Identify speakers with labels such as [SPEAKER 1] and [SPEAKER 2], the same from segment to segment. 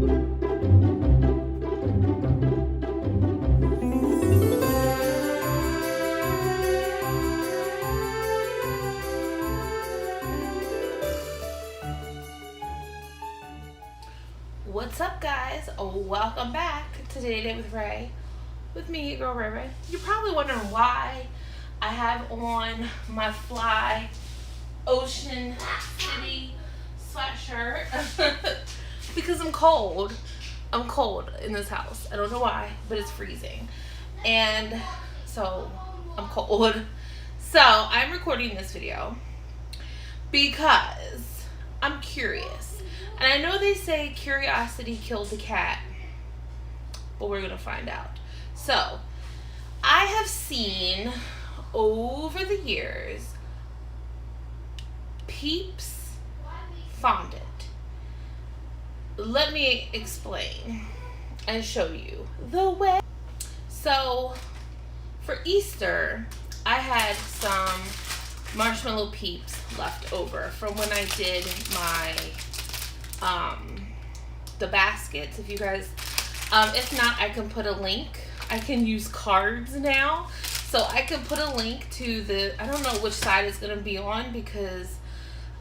[SPEAKER 1] What's up, guys? Welcome back to Day Day with Ray, with me, your girl Ray Ray. You're probably wondering why I have on my Fly Ocean City sweatshirt. Because I'm cold. I'm cold in this house. I don't know why, but it's freezing. And so I'm cold. So I'm recording this video because I'm curious. And I know they say curiosity killed the cat, but we're going to find out. So, I have seen over the years PEEPS Fondant. Let me explain and show you the way. So, for Easter, I had some marshmallow PEEPS left over from when I did my the baskets. If you guys, if not, I can put a link. I can use cards now, so I can put a link to the, I don't know which side it's going to be on, because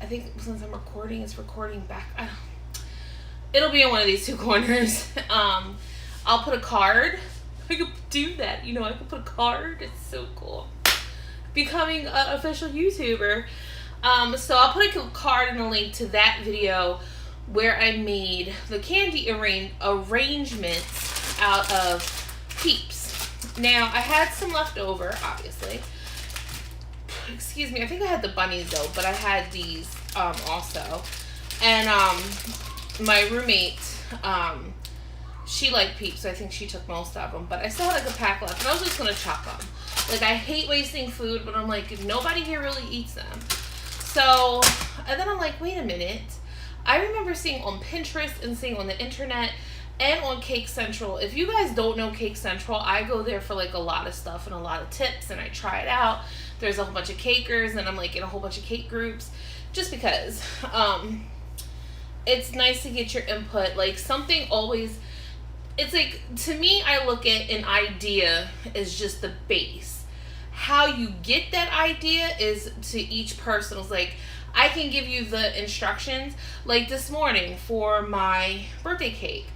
[SPEAKER 1] I think since I'm recording, it's recording back. It'll be in one of these two corners. I'll put a card. I could do that, you know, I could put a card. It's so cool. Becoming an official YouTuber. So I'll put a card and a link to that video where I made the candy arrangements out of PEEPS. Now, I had some left over, obviously. Excuse me, I think I had the bunnies though, but I had these also. And my roommate, she liked PEEPS, so I think she took most of them. But I still had like a pack left, and I was just going to chuck them. Like, I hate wasting food, but I'm like, nobody here really eats them. So, and then I'm like, wait a minute. I remember seeing on Pinterest and seeing on the internet and on Cake Central. If you guys don't know Cake Central, I go there for like a lot of stuff and a lot of tips, and I try it out. There's a whole bunch of cakers, and I'm like in a whole bunch of cake groups just because it's nice to get your input. Like, something always, it's like, to me, I look at an idea as just the base. How you get that idea is to each person. It's like, I can give you the instructions. Like this morning for my birthday cake,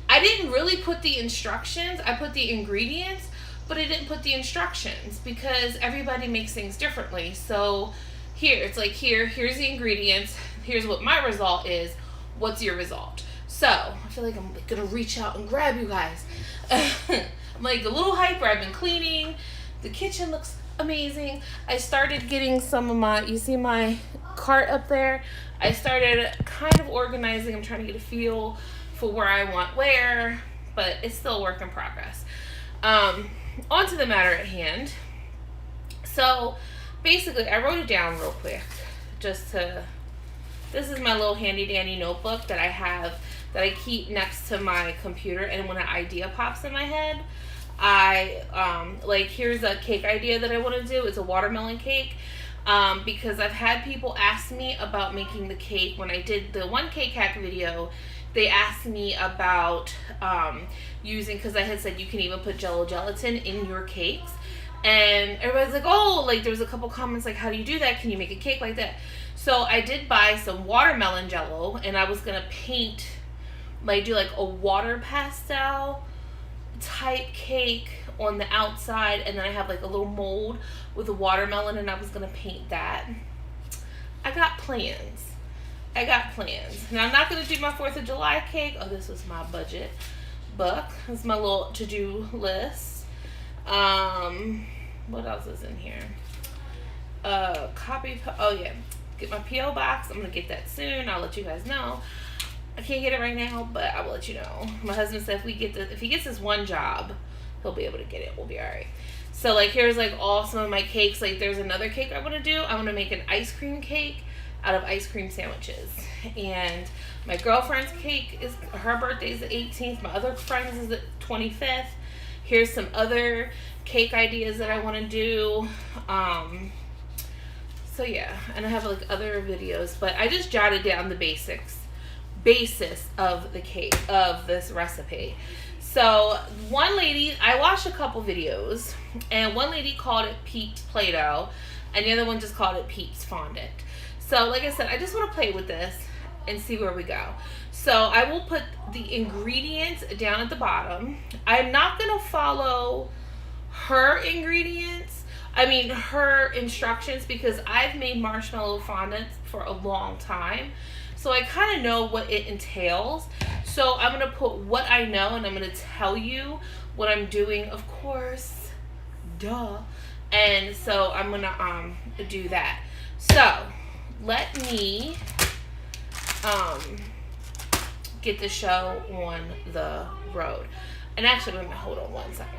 [SPEAKER 1] I didn't really put the instructions. I put the ingredients, but I didn't put the instructions because everybody makes things differently. So here, it's like, here's the ingredients. Here's what my result is. What's your result? So I feel like I'm gonna reach out and grab you guys. I'm like a little hyper. I've been cleaning. The kitchen looks amazing. I started getting some of my, you see my cart up there? I started kind of organizing. I'm trying to get a feel for where I want where, but it's still a work in progress. On to the matter at hand. So basically, I wrote it down real quick just to, this is my little handy dandy notebook that I have, that I keep next to my computer, and when an idea pops in my head, like, here's a cake idea that I want to do. It's a watermelon cake, because I've had people ask me about making the cake. When I did the one cake hack video, they asked me about using, because I had said you can even put Jello gelatin in your cakes, and everybody's like, oh, like, there was a couple comments like, how do you do that? Can you make a cake like that? So I did buy some watermelon Jello, and I was gonna paint, like, do like a water pastel type cake on the outside, and then I have like a little mold with a watermelon, and I was gonna paint that. I got plans. Now, I'm not gonna do my 4th of July cake. Oh, this was my budget book. This is my little to-do list. What else is in here? Oh yeah, get my P.O. box. I'm gonna get that soon. I'll let you guys know. I can't get it right now, but I will let you know. My husband said if he gets this one job, he'll be able to get it. We'll be all right. So, like, here's like all some of my cakes. Like, there's another cake I want to do. I want to make an ice cream cake out of ice cream sandwiches. And my girlfriend's cake is, her birthday is the 18th. My other friend's is the 25th. Here's some other cake ideas that I want to do. So yeah, and I have like other videos, but I just jotted down the basics. basis of the cake, of this recipe. So one lady, I watched a couple videos, and one lady called it PEEPS Play-Doh, and the other one just called it PEEPS Fondant. So like I said, I just want to play with this and see where we go. So I will put the ingredients down at the bottom. I'm not going to follow her ingredients, her instructions, because I've made marshmallow fondant for a long time. So I kind of know what it entails. So I'm going to put what I know, and I'm going to tell you what I'm doing, of course. Duh. And so I'm going to do that. So let me get the show on the road. And actually, wait a minute, hold on 1 second.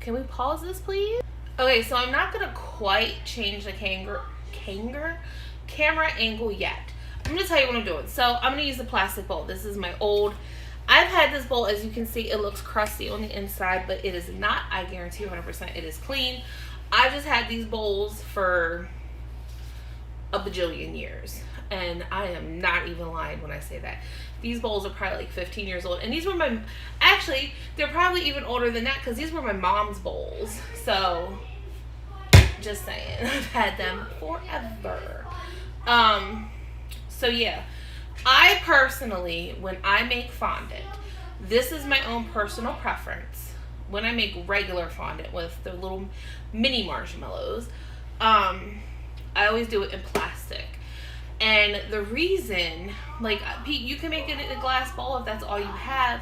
[SPEAKER 1] Can we pause this, please? Okay, so I'm not going to quite change the camera angle yet. I'm going to tell you what I'm doing. So I'm going to use the plastic bowl. This is my old, I've had this bowl, as you can see, it looks crusty on the inside, but it is not, I guarantee 100% it is clean. I've just had these bowls for a bajillion years. And I am not even lying when I say that. These bowls are probably like 15 years old. And these were actually, they're probably even older than that, because these were my mom's bowls. So, just saying. I've had them forever. So yeah, I personally, when I make fondant, this is my own personal preference. When I make regular fondant with the little mini marshmallows, I always do it in plastic. And the reason, like, Pete, you can make it in a glass bowl if that's all you have.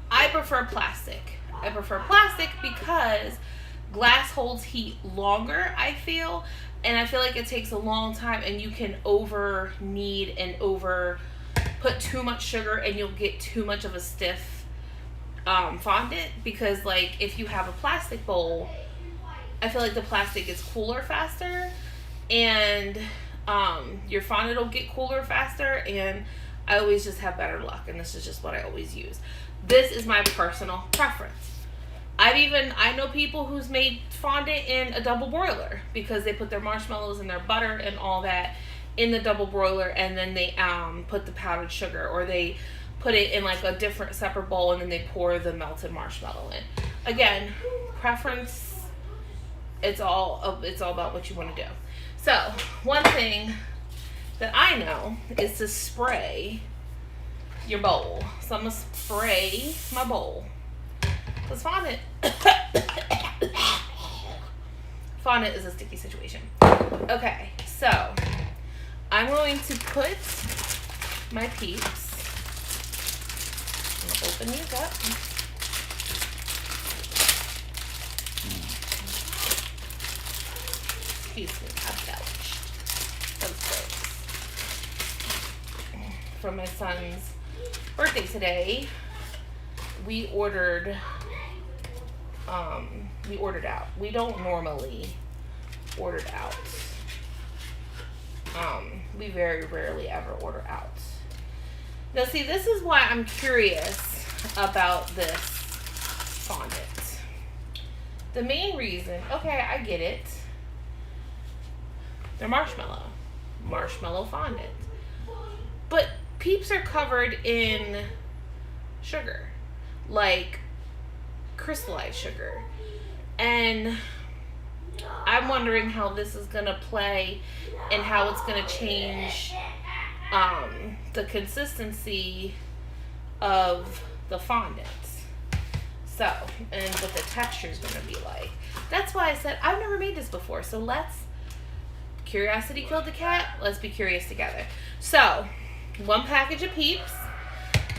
[SPEAKER 1] I prefer plastic. I prefer plastic because glass holds heat longer, I feel. And I feel like it takes a long time, and you can over knead and over put too much sugar, and you'll get too much of a stiff fondant. Because, like, if you have a plastic bowl, I feel like the plastic gets cooler faster, and your fondant will get cooler faster, and I always just have better luck, and this is just what I always use. This is my personal preference. I know people who's made fondant in a double broiler, because they put their marshmallows and their butter and all that in the double broiler, and then they put the powdered sugar, or they put it in like a different separate bowl, and then they pour the melted marshmallow in. Again, preference. It's all about what you want to do. So one thing that I know is to spray your bowl. So I'm gonna spray my bowl. Because fondant is a sticky situation. Okay, so I'm going to put my PEEPS. I'm gonna open these up. Excuse me, I belched. That was gross. For my son's birthday today, we ordered out. We don't normally order out. We very rarely ever order out. Now see, this is why I'm curious about this fondant. The main reason, okay, I get it. They're marshmallow fondant. But PEEPS are covered in sugar, like crystallized sugar. And I'm wondering how this is going to play and how it's going to change the consistency of the fondant. So, and what the texture is going to be like. That's why I said I've never made this before. So curiosity killed the cat. Let's be curious together. So, 1 package of PEEPS.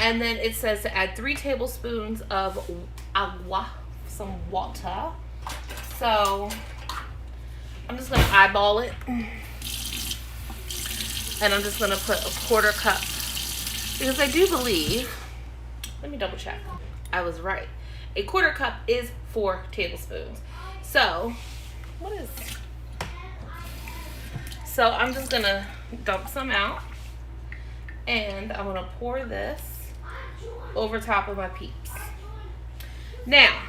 [SPEAKER 1] And then it says to add 3 tablespoons of agua, some water. So I'm just going to eyeball it. And I'm just going to put a 1/4 cup. Because I do believe, let me double check. I was right. A 1/4 cup is 4 tablespoons. So, So I'm just going to dump some out. And I'm going to pour this over top of my PEEPS. Now,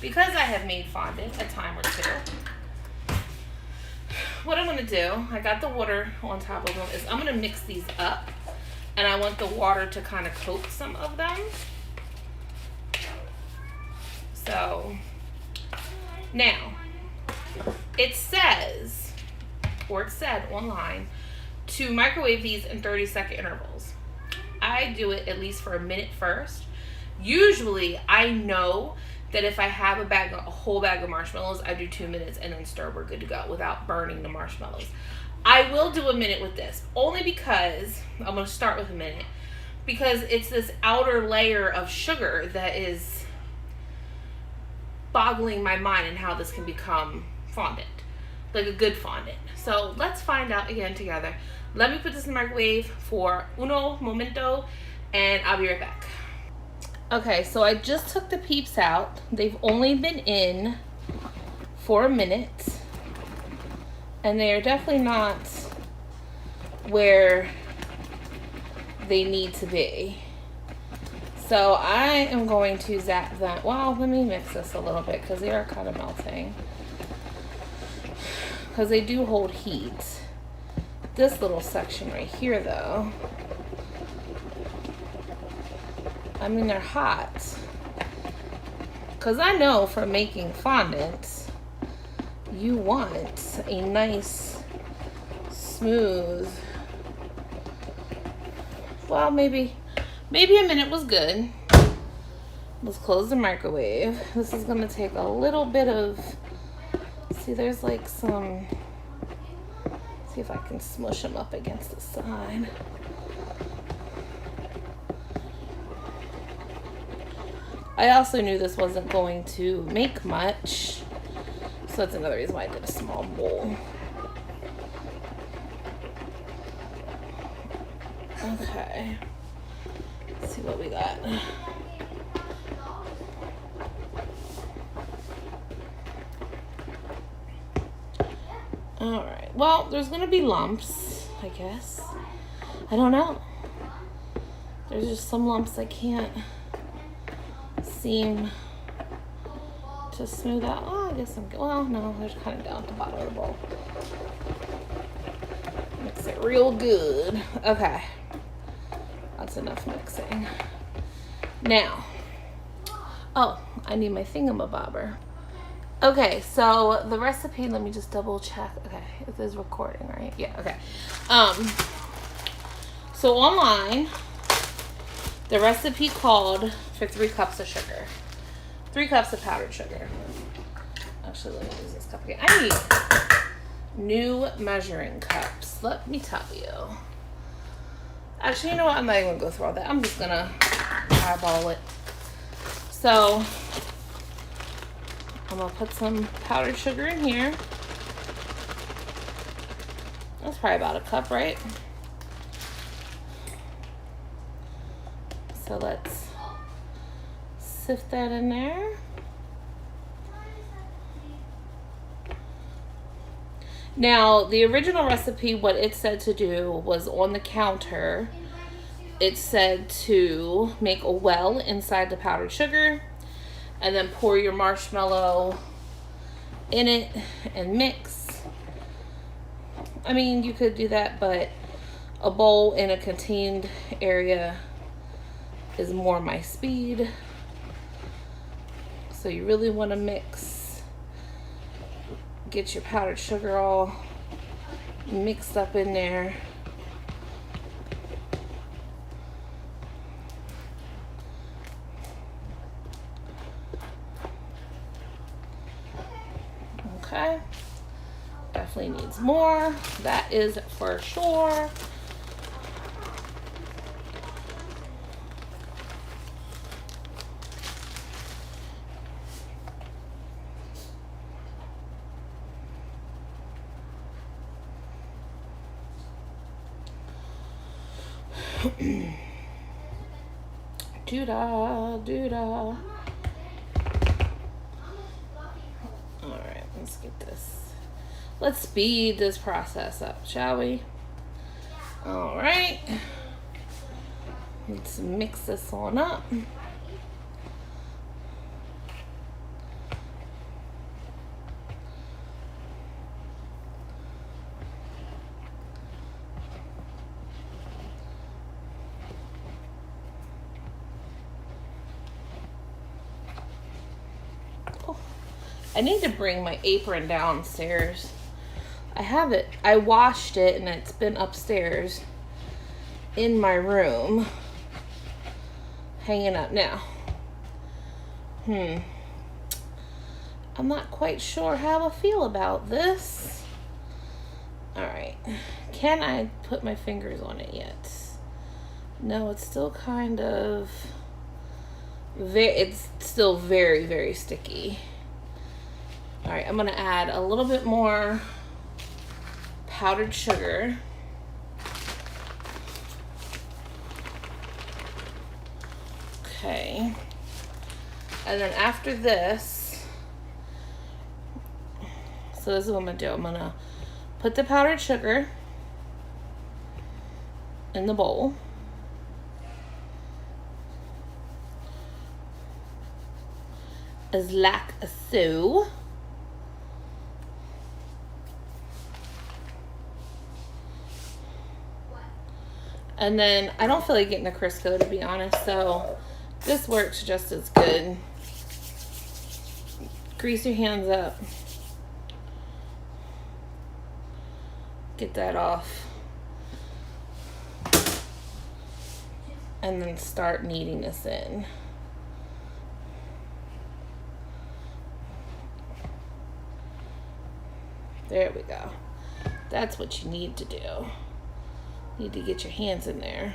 [SPEAKER 1] because I have made fondant a time or two, what I'm going to do, I got the water on top of them, is I'm going to mix these up. and I want the water to kind of coat some of them. So now it says, or it said online, to microwave these in 30-second intervals. I do it at least for a minute first. Usually I know that if I have a whole bag of marshmallows, I do 2 minutes and then stir, we're good to go without burning the marshmallows. I will do a minute with this, only because, I'm going to start with a minute, because it's this outer layer of sugar that is boggling my mind and how this can become fondant, like a good fondant. So let's find out again together. Let me put this in the microwave for uno momento, and I'll be right back. Okay, so I just took the PEEPS out. They've only been in for a minute, and they are definitely not where they need to be. So I am going to zap them. Well, let me mix this a little bit because they are kind of melting, because they do hold heat. This little section right here, though, I mean, they're hot. Because I know from making fondant, you want a nice, smooth, well, maybe a minute was good. Let's close the microwave. This is going to take a little bit of, see, there's like some, see if I can smush them up against the side. I also knew this wasn't going to make much, so that's another reason why I did a small bowl. Okay, let's see what we got. All right, well, there's gonna be lumps, I guess. I don't know. There's just some lumps I can't seem to smooth out. Oh, I guess I'm good. Well, no, they're kind of down at the bottom of the bowl. Mix it real good. Okay, that's enough mixing. Now, oh, I need my thingamabobber. Okay, so the recipe, let me just double check. Okay, it is recording, right? Yeah, okay. So online, the recipe called for 3 cups of sugar. 3 cups of powdered sugar. Actually, let me use this cup again. I need new measuring cups. Let me tell you. Actually, you know what? I'm not even going to go through all that. I'm just going to eyeball it. So I'm going to put some powdered sugar in here. That's probably about a cup, right? So let's sift that in there. Now, the original recipe, what it said to do was on the counter, it said to make a well inside the powdered sugar and then pour your marshmallow in it and mix. I mean, you could do that, but a bowl in a contained area is more my speed. So you really want to mix, get your powdered sugar all mixed up in there. Okay, definitely needs more, that is for sure. Doo-dah, doo-dah. Alright, let's get this. Let's speed this process up, shall we? Alright. Let's mix this on up. I need to bring my apron downstairs. I have it. I washed it and it's been upstairs in my room, hanging up now. I'm not quite sure how I feel about this. All right. Can I put my fingers on it yet? No, it's still kind of it's still very, very sticky. All right, I'm gonna add a little bit more powdered sugar. Okay. And then after this, so this is what I'm gonna do. I'm gonna put the powdered sugar in the bowl. As like so. And then I don't feel like getting the Crisco, to be honest, so this works just as good. Grease your hands up. Get that off. And then start kneading this in. There we go. That's what you need to do. You need to get your hands in there.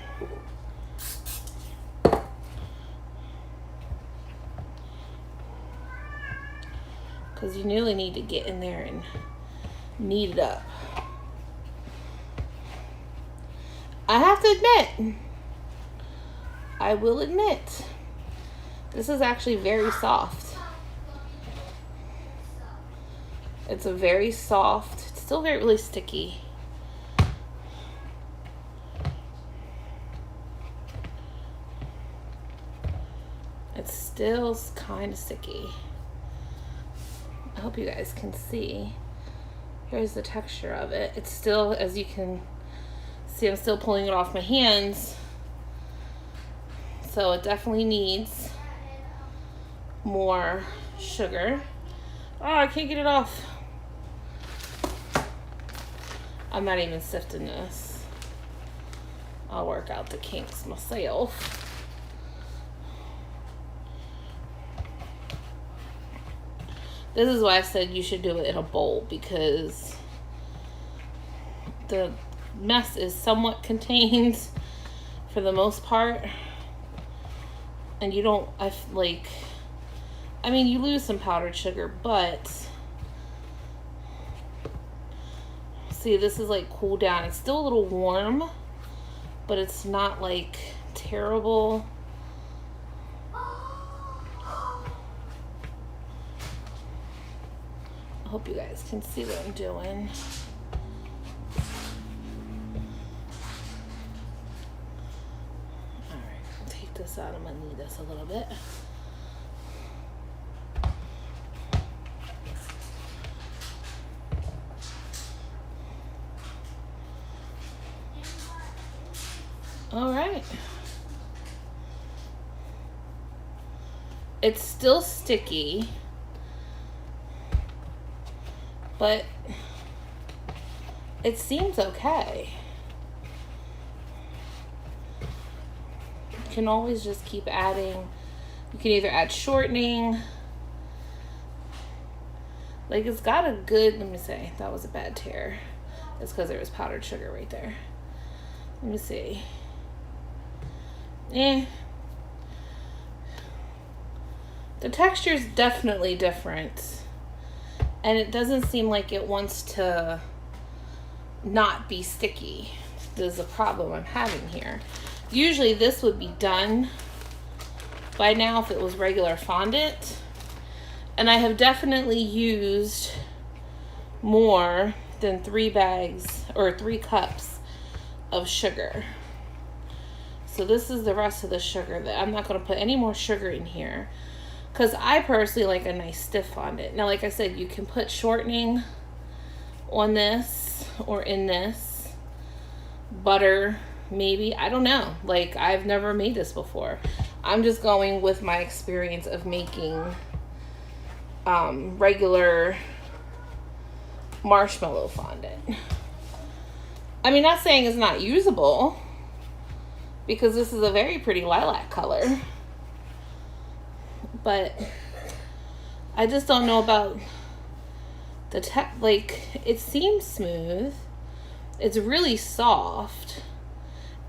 [SPEAKER 1] Because you really need to get in there and knead it up. I have to admit, I will admit, this is actually very soft. It's a very soft, it's still really sticky. It's still kind of sticky. I hope you guys can see. Here's the texture of it. It's still, as you can see, I'm still pulling it off my hands. So it definitely needs more sugar. Oh, I can't get it off. I'm not even sifting this. I'll work out the kinks myself. This is why I said you should do it in a bowl, because the mess is somewhat contained for the most part. And you don't, I mean, you lose some powdered sugar, but see, this is like cooled down. It's still a little warm, but it's not like terrible. I hope you guys can see what I'm doing. All right, I'll take this out. I'm gonna knead this a little bit. All right. It's still sticky, but it seems okay. You can always just keep adding. You can either add shortening. Like, it's got a good, let me say, that was a bad tear. It's because there was powdered sugar right there. Let me see. The texture is definitely different, and it doesn't seem like it wants to not be sticky. There's a problem I'm having here. Usually this would be done by now if it was regular fondant, and I have definitely used more than 3 bags or 3 cups of sugar. So this is the rest of the sugar. That I'm not going to put any more sugar in here, because I personally like a nice stiff fondant. Now, like I said, you can put shortening on this or in this. Butter, maybe. I don't know. Like, I've never made this before. I'm just going with my experience of making regular marshmallow fondant. I mean, not saying it's not usable, because this is a very pretty lilac color, but I just don't know about the like, it seems smooth. It's really soft,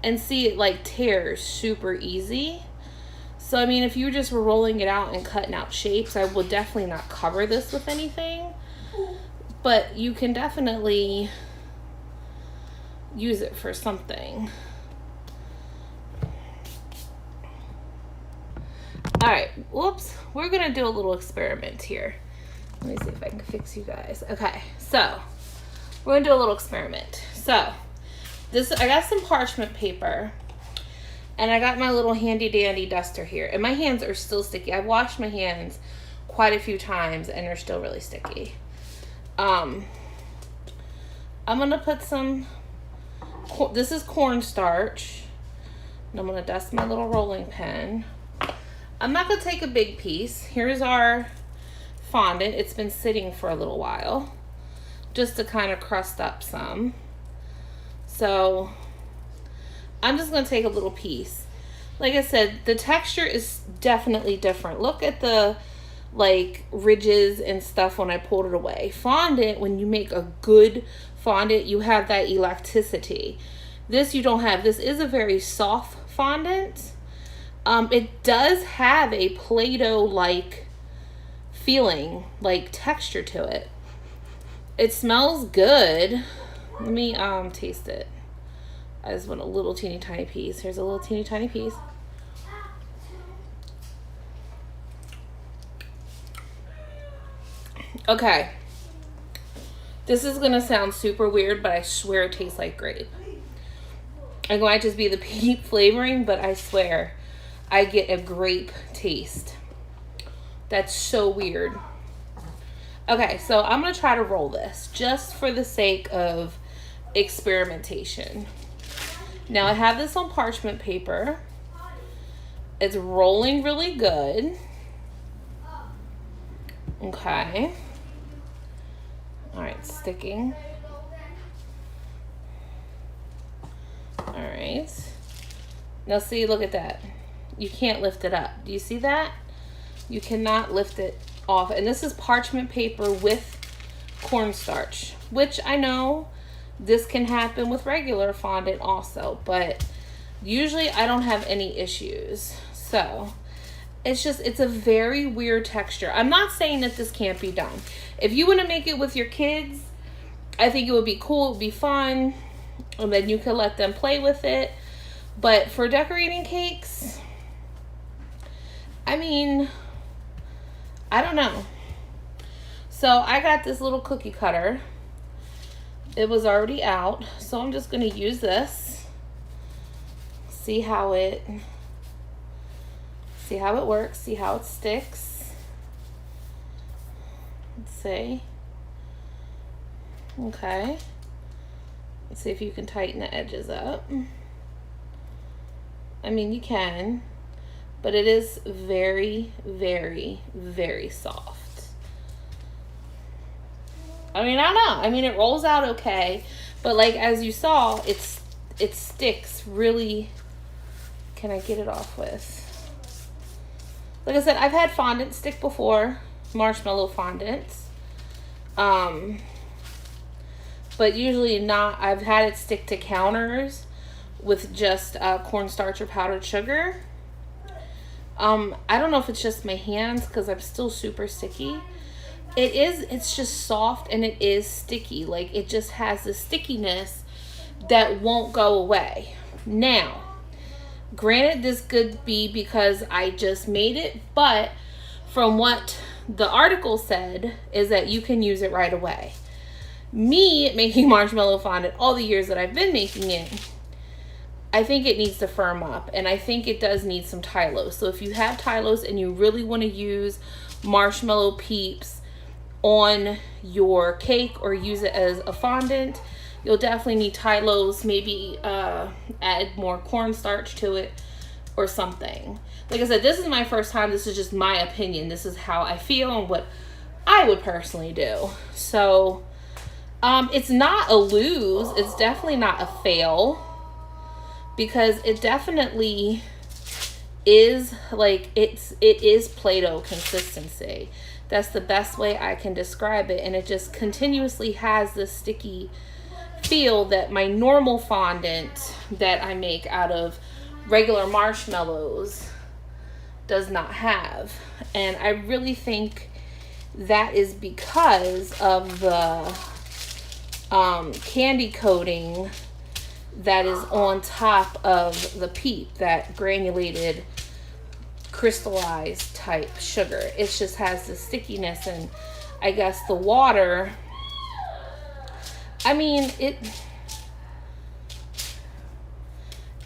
[SPEAKER 1] and see, it like tears super easy. So I mean, if you just were rolling it out and cutting out shapes, I would definitely not cover this with anything, but you can definitely use it for something. All right, whoops, we're gonna do a little experiment here. Let me see if I can fix you guys. Okay, so we're gonna do a little experiment. So this, I got some parchment paper, and I got my little handy dandy duster here, and my hands are still sticky. I've washed my hands quite a few times and they're still really sticky. I'm gonna put some, this is cornstarch, and I'm gonna dust my little rolling pin. I'm not gonna take a big piece. Here's our fondant. It's been sitting for a little while, just to kind of crust up some. So I'm just gonna take a little piece. Like I said, the texture is definitely different. Look at the like ridges and stuff when I pulled it away. Fondant, when you make a good fondant, you have that elasticity. This you don't have. This is a very soft fondant. It does have a Play-Doh like feeling, like texture to it. It smells good. Let me taste it. I just want a little teeny tiny piece. Here's a little teeny tiny piece. Okay. This is gonna sound super weird, but I swear it tastes like grape. It might just be the peat flavoring, but I swear I get a grape taste. That's so weird. Okay, so I'm gonna try to roll this just for the sake of experimentation. Now I have this on parchment paper. It's rolling really good. Okay. All right, sticking. All right. Now see, look at that. You can't lift it up. Do you see that? You cannot lift it off. And this is parchment paper with cornstarch, which I know this can happen with regular fondant also, but usually I don't have any issues. So it's just, it's a very weird texture. I'm not saying that this can't be done. If you want to make it with your kids, I think it would be cool, it would be fun, and then you could let them play with it. But for decorating cakes, I mean, I don't know. So I got this little cookie cutter. It was already out, so I'm just gonna use this. See how it works, see how it sticks. Let's see. Okay. Let's see if you can tighten the edges up. I mean, you can, but it is very, very, very soft. I mean, I don't know. I mean, it rolls out okay, but like, as you saw, it sticks really. Can I get it off with? Like I said, I've had fondant stick before, marshmallow fondants. But usually not. I've had it stick to counters with just cornstarch or powdered sugar. I don't know if it's just my hands because I'm still super sticky. It's just soft and it is sticky. Like, it just has the stickiness that won't go away. Now, granted, this could be because I just made it, but from what the article said is that you can use it right away. Me making marshmallow fondant all the years that I've been making it, I think it needs to firm up, and I think it does need some Tylose. So if you have Tylose and you really want to use marshmallow PEEPS on your cake or use it as a fondant, you'll definitely need Tylose. Maybe add more cornstarch to it or something. Like I said, this is my first time. This is just my opinion. This is how I feel and what I would personally do. So it's not a lose. It's definitely not a fail, because it definitely is like, it is Play-Doh consistency. That's the best way I can describe it. And it just continuously has this sticky feel that my normal fondant that I make out of regular marshmallows does not have. And I really think that is because of the candy coating that is on top of the PEEP, that granulated crystallized type sugar. It just has the stickiness, and I guess the water, I mean, it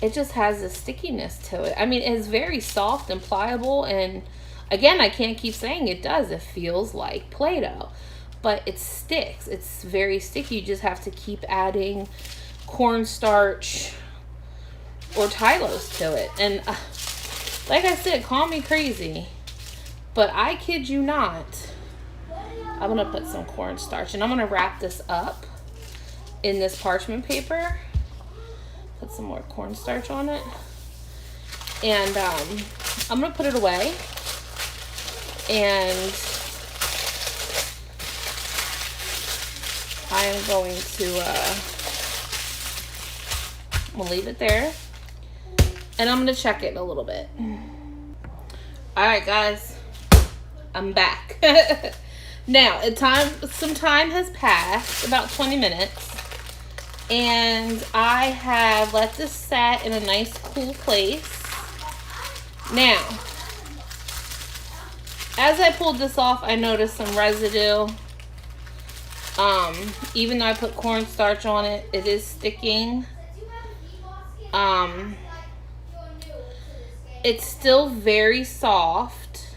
[SPEAKER 1] just has the stickiness to it. I mean, it's very soft and pliable, and again, I can't keep saying it does. It feels like Play-Doh, but it sticks. It's very sticky. You just have to keep adding cornstarch or Tylose to it. And like I said, call me crazy, but I kid you not, I'm gonna put some cornstarch, and I'm gonna wrap this up in this parchment paper, put some more cornstarch on it, and I'm gonna put it away, and I am going to we'll leave it there, and I'm gonna check it in a little bit. All right, guys, I'm back. Now, some time has passed, about 20 minutes, and I have let this set in a nice cool place. Now, as I pulled this off, I noticed some residue. Even though I put cornstarch on it, it is sticking. It's still very soft.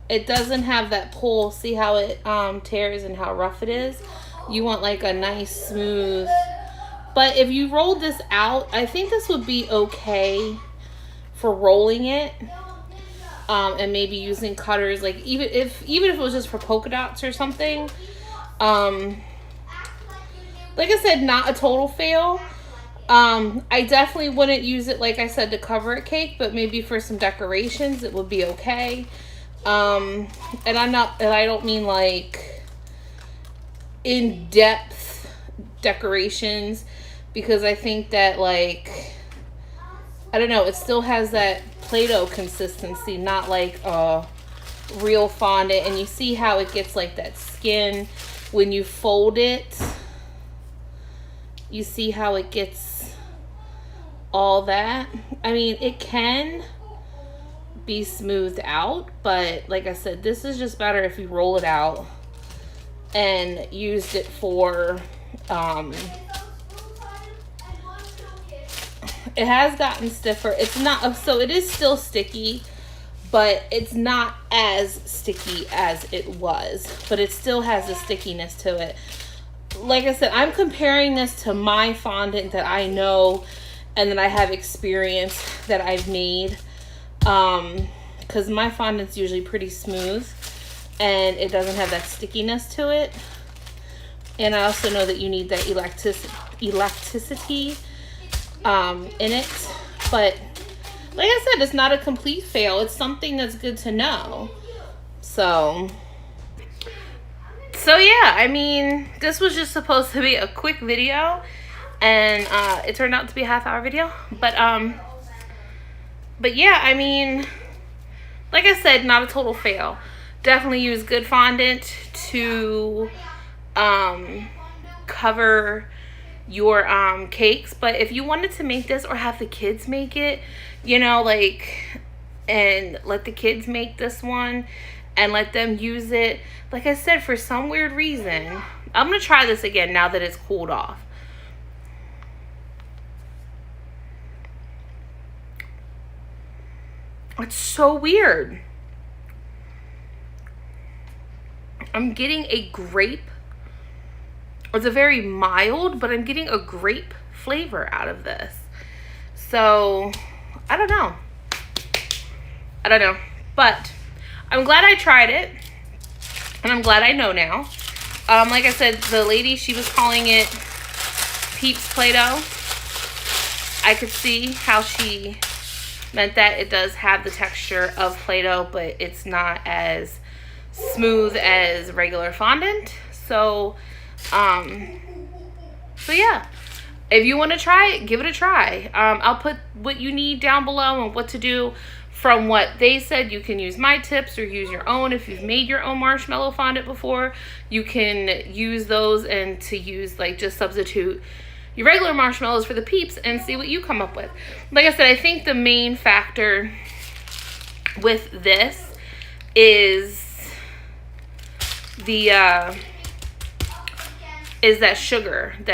[SPEAKER 1] It doesn't have that pull. See how it tears and how rough it is? You want like a nice smooth. But if you rolled this out, I think this would be okay for rolling it. And maybe using cutters, like even if it was just for polka dots or something. Like I said, not a total fail. I definitely wouldn't use it, like I said, to cover a cake, but maybe for some decorations it would be okay. And I don't mean like in-depth decorations, because I think that, like, I don't know, it still has that Play-Doh consistency, not like real fondant. And you see how it gets like that skin when you fold it. You see how it gets all that. I mean, it can be smoothed out, but like I said, this is just better if you roll it out and used it for it has gotten stiffer. It's not, so it is still sticky, but it's not as sticky as it was, but it still has a stickiness to it. Like I said, I'm comparing this to my fondant that I know and that I have experience that I've made, because my fondant's usually pretty smooth and it doesn't have that stickiness to it. And I also know that you need that elasticity in it. But like I said, it's not a complete fail. It's something that's good to know. So yeah, I mean, this was just supposed to be a quick video, and it turned out to be a half-hour video. But yeah, I mean, like I said, not a total fail. Definitely use good fondant to cover your cakes. But if you wanted to make this or have the kids make it, you know, like, and let the kids make this one and let them use it, like I said, for some weird reason, I'm gonna try this again now that it's cooled off. It's so weird. I'm getting a grape. It's a very mild, but I'm getting a grape flavor out of this. So, I don't know. But I'm glad I tried it, and I'm glad I know now. Like I said, the lady, she was calling it PEEPS Play-Doh. I could see how she meant that. It does have the texture of Play-Doh, but it's not as smooth as regular fondant. So yeah, if you want to try it, give it a try. I'll put what you need down below and what to do from what they said. You can use my tips or use your own. If you've made your own marshmallow fondant before, you can use those, and to use, like, just substitute your regular marshmallows for the PEEPS and see what you come up with. Like I said, I think the main factor with this is that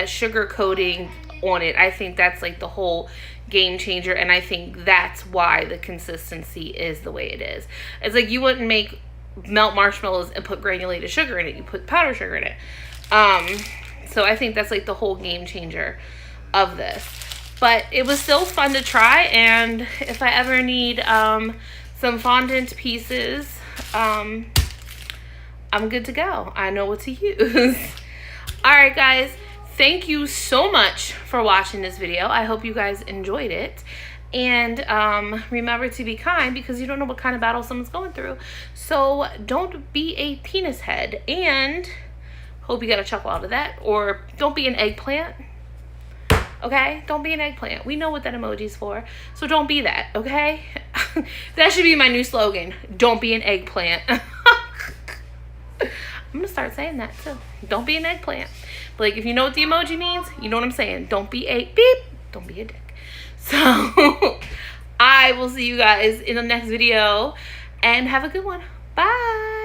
[SPEAKER 1] sugar coating on it. I think that's like the whole game changer, and I think that's why the consistency is the way it is. It's like you wouldn't melt marshmallows and put granulated sugar in it. You put powdered sugar in it. So I think that's like the whole game changer of this. But it was still fun to try, and if I ever need some fondant pieces, I'm good to go. I know what to use. Alright guys, thank you so much for watching this video. I hope you guys enjoyed it. And remember to be kind, because you don't know what kind of battle someone's going through. So don't be a penis head, and hope you got a chuckle out of that. Or don't be an eggplant. Okay? Don't be an eggplant. We know what that emoji's for. So don't be that, okay? That should be my new slogan. Don't be an eggplant. I'm gonna start saying that too. Don't be an eggplant. But like, if you know what the emoji means, you know what I'm saying. Don't be a beep. Don't be a dick. So I will see you guys in the next video, and have a good one. Bye.